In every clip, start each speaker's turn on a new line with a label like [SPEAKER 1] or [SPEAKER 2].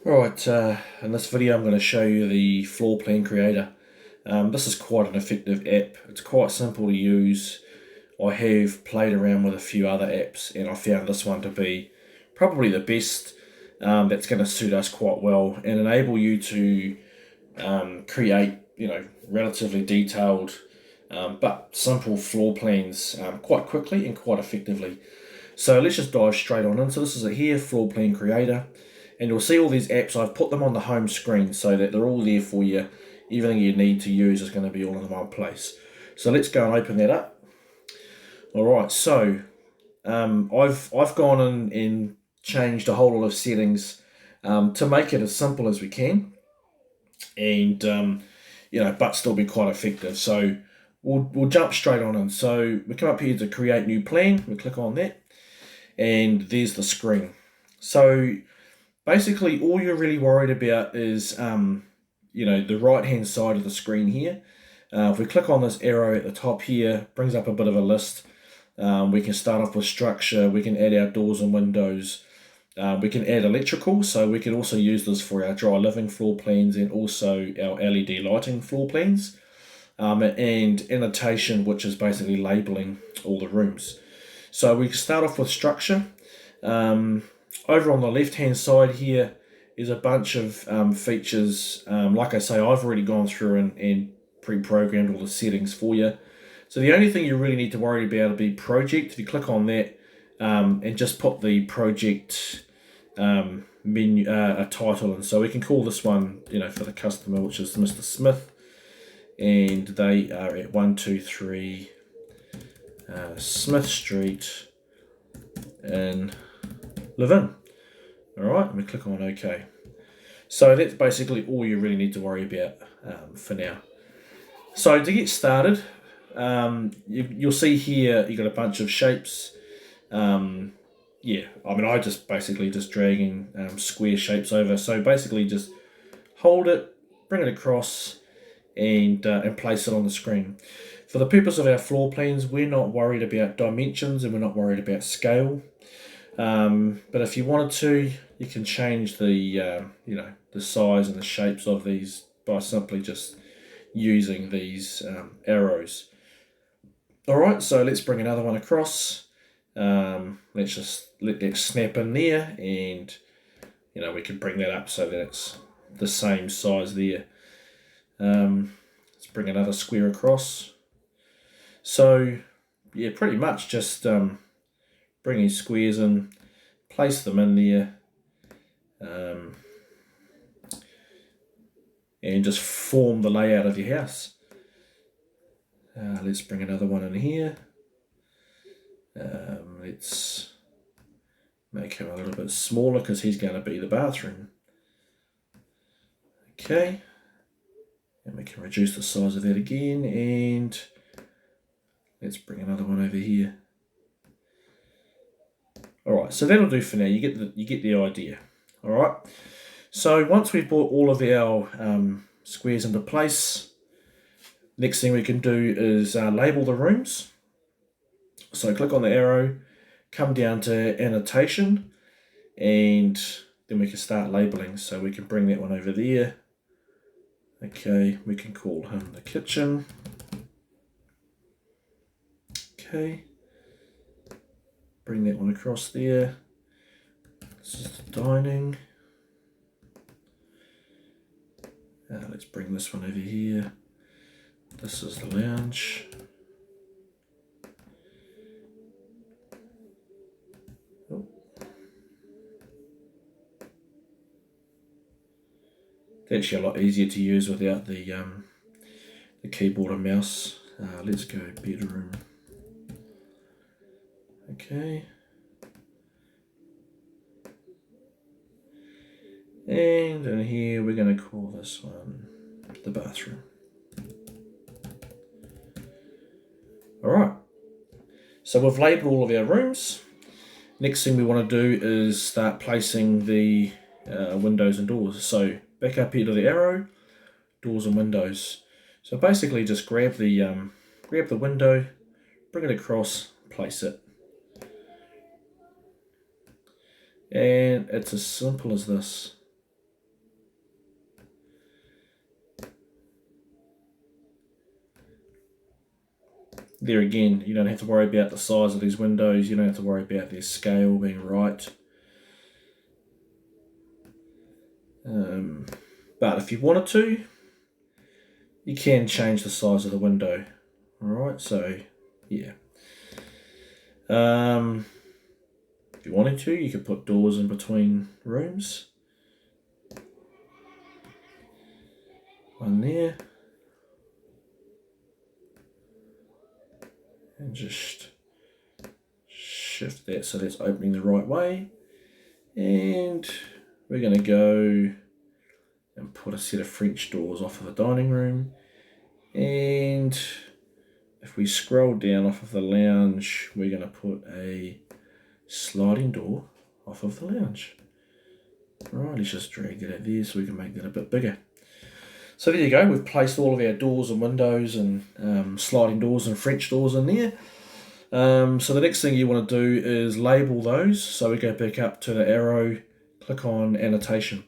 [SPEAKER 1] Right, in this video I'm going to show you the Floor Plan Creator. This is quite an effective app. It's quite simple to use. I have played around with a few other apps and I found this one to be probably the best. That's going to suit us quite well and enable you to create, relatively detailed but simple floor plans quite quickly and quite effectively. So let's just dive straight on in. So this is a here Floor Plan Creator. And you'll see all these apps. I've put them on the home screen so that they're all there for you. Everything you need to use is going to be all in one place. So let's go and open that up. All right, so I've gone in and changed a whole lot of settings to make it as simple as we can, and but still be quite effective. So we'll jump straight on in. So we come up here to create new plan. We click on that, and there's the screen. So basically, all you're really worried about is, the right-hand side of the screen here. If we click on this arrow at the top here, brings up a bit of a list. We can start off with structure. We can add our doors and windows. We can add electrical, so we can also use this for our dry living floor plans and also our LED lighting floor plans. And annotation, which is basically labeling all the rooms. So we can start off with structure. Over on the left hand side here is a bunch of features. Like I say, I've already gone through and pre-programmed all the settings for you. So the only thing you really need to worry about will be project. If you click on that and just put the project menu a title, and so we can call this one, for the customer, which is Mr. Smith, and they are at 123 Smith Street in Levin. Alright, and we click on OK. So that's basically all you really need to worry about for now. So to get started, you'll see here you've got a bunch of shapes. I just basically dragging square shapes over. So basically just hold it, bring it across, and place it on the screen. For the purpose of our floor plans, we're not worried about dimensions and we're not worried about scale. But if you wanted to, you can change the the size and the shapes of these by simply just using these arrows. All right, so let's bring another one across. Let's just let that snap in there, and we can bring that up so that it's the same size there. Let's bring another square across. So yeah, pretty much just bringing squares in, place them in there, and just form the layout of your house. Let's bring another one in here. Let's make him a little bit smaller because he's going to be the bathroom. Okay, and we can reduce the size of that again, and let's bring another one over here. All right, so that'll do for now. You get the idea. All right. So once we've brought all of our squares into place, next thing we can do is label the rooms. So click on the arrow, come down to annotation, and then we can start labeling. So we can bring that one over there. Okay, we can call him the kitchen. Okay. Bring that one across there. This is the dining. Let's bring this one over here. This is the lounge. Oh. It's actually a lot easier to use without the keyboard and mouse. Let's go bedroom. Okay. And in here we're going to call this one the bathroom. Alright, so we've labelled all of our rooms. Next thing we want to do is start placing the windows and doors. So back up here to the arrow, doors and windows. So basically just grab the window, bring it across, place it. And it's as simple as this. there again, you don't have to worry about the size of these windows, you don't have to worry about their scale being right. But if you wanted to, you can change the size of the window. Alright, so yeah. If you wanted to, you could put doors in between rooms. One there. And just shift that so that's opening the right way. And we're going to go and put a set of French doors off of the dining room. And if we scroll down off of the lounge, we're going to put a sliding door off of the lounge. Right, let's just drag that out there so we can make that a bit bigger. So there you go, we've placed all of our doors and windows and sliding doors and French doors in there. So the next thing you want to do is label those. So we go back up to the arrow, click on annotation.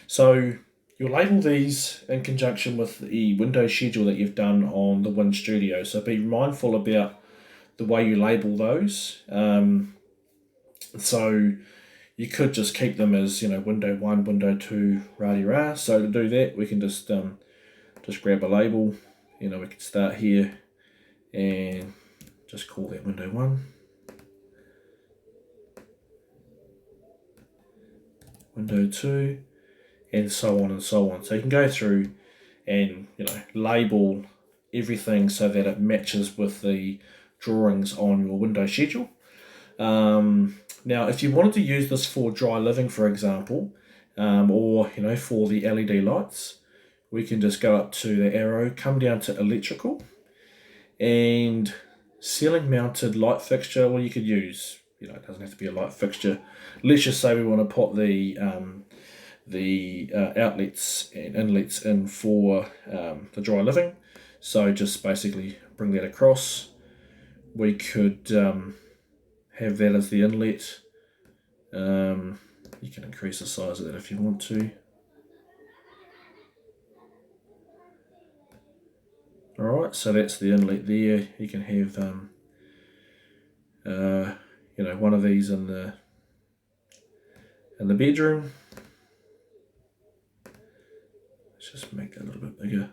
[SPEAKER 1] So you'll label these in conjunction with the window schedule that you've done on the Win Studio. So be mindful about the way you label those. So you could just keep them as, window 1, window 2, rah-de-rah. So to do that, we can just grab a label. We can start here and just call that window 1. Window 2, and so on and so on. So you can go through and, label everything so that it matches with the drawings on your window schedule. Now, if you wanted to use this for dry living, for example, or, for the LED lights, we can just go up to the arrow, come down to electrical, and ceiling mounted light fixture. Well, you could use, it doesn't have to be a light fixture. Let's just say we want to put the outlets and inlets in for the dry living. So just basically bring that across. We could have that as the inlet. You can increase the size of that if you want to. Alright, so that's the inlet there. You can have one of these in the bedroom. Let's just make that a little bit bigger.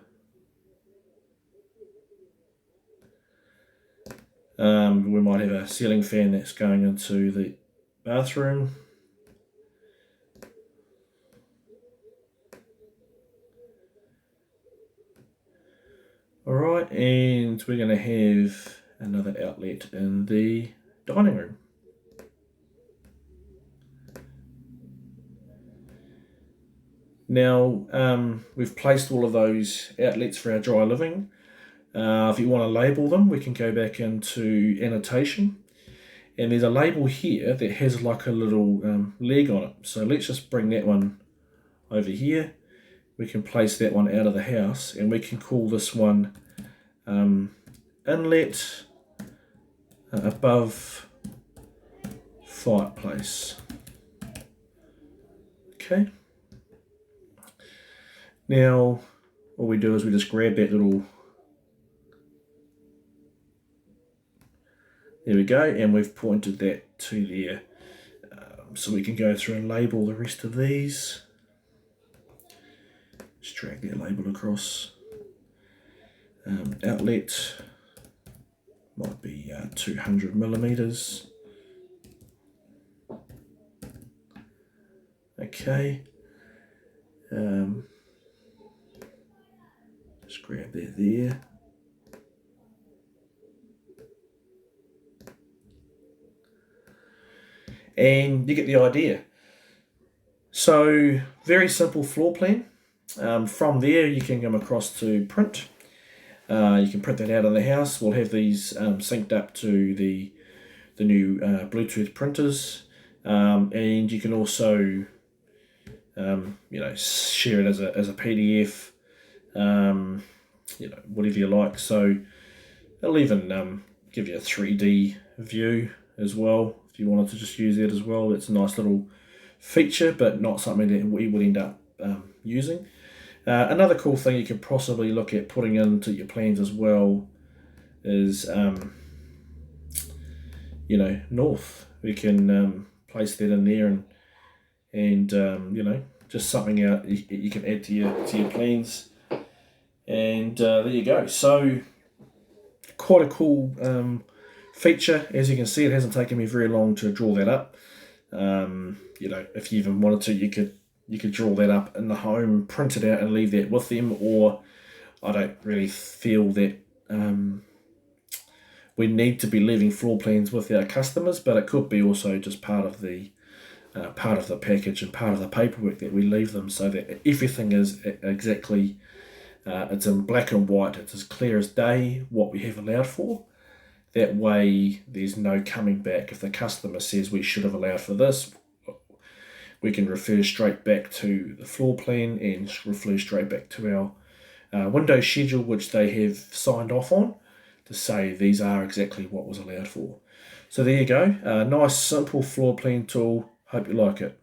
[SPEAKER 1] We might have a ceiling fan that's going into the bathroom. Alright, and we're going to have another outlet in the dining room. Now, we've placed all of those outlets for our dry living. If you want to label them, we can go back into annotation. And there's a label here that has like a little leg on it. So let's just bring that one over here. We can place that one out of the house, and we can call this one inlet above fireplace. Okay. Now, what we do is we just grab that little, there we go, and we've pointed that to there. So we can go through and label the rest of these. Just drag that label across. Outlet might be 200 millimeters. Okay. Just grab that there. And you get the idea. So, very simple floor plan. From there, you can come across to print. You can print that out of the house. We'll have these synced up to the new Bluetooth printers, and you can also share it as a PDF, whatever you like. So it'll even give you a 3D view as well if you wanted to just use that as well. It's a nice little feature, but not something that we would end up using. Another cool thing you could possibly look at putting into your plans as well is north. We can place that in there, and just something out you can add to your plans, and there you go. So quite a cool feature. As you can see, it hasn't taken me very long to draw that up. If you even wanted to, you could draw that up in the home, print it out, and leave that with them. Or I don't really feel that we need to be leaving floor plans with our customers, but it could be also just part of the package and part of the paperwork that we leave them, so that everything is exactly it's in black and white. It's as clear as day what we have allowed for. That way, there's no coming back. If the customer says we should have allowed for this, we can refer straight back to the floor plan and refer straight back to our window schedule, which they have signed off on, to say these are exactly what was allowed for. So there you go. Nice, simple floor plan tool. Hope you like it.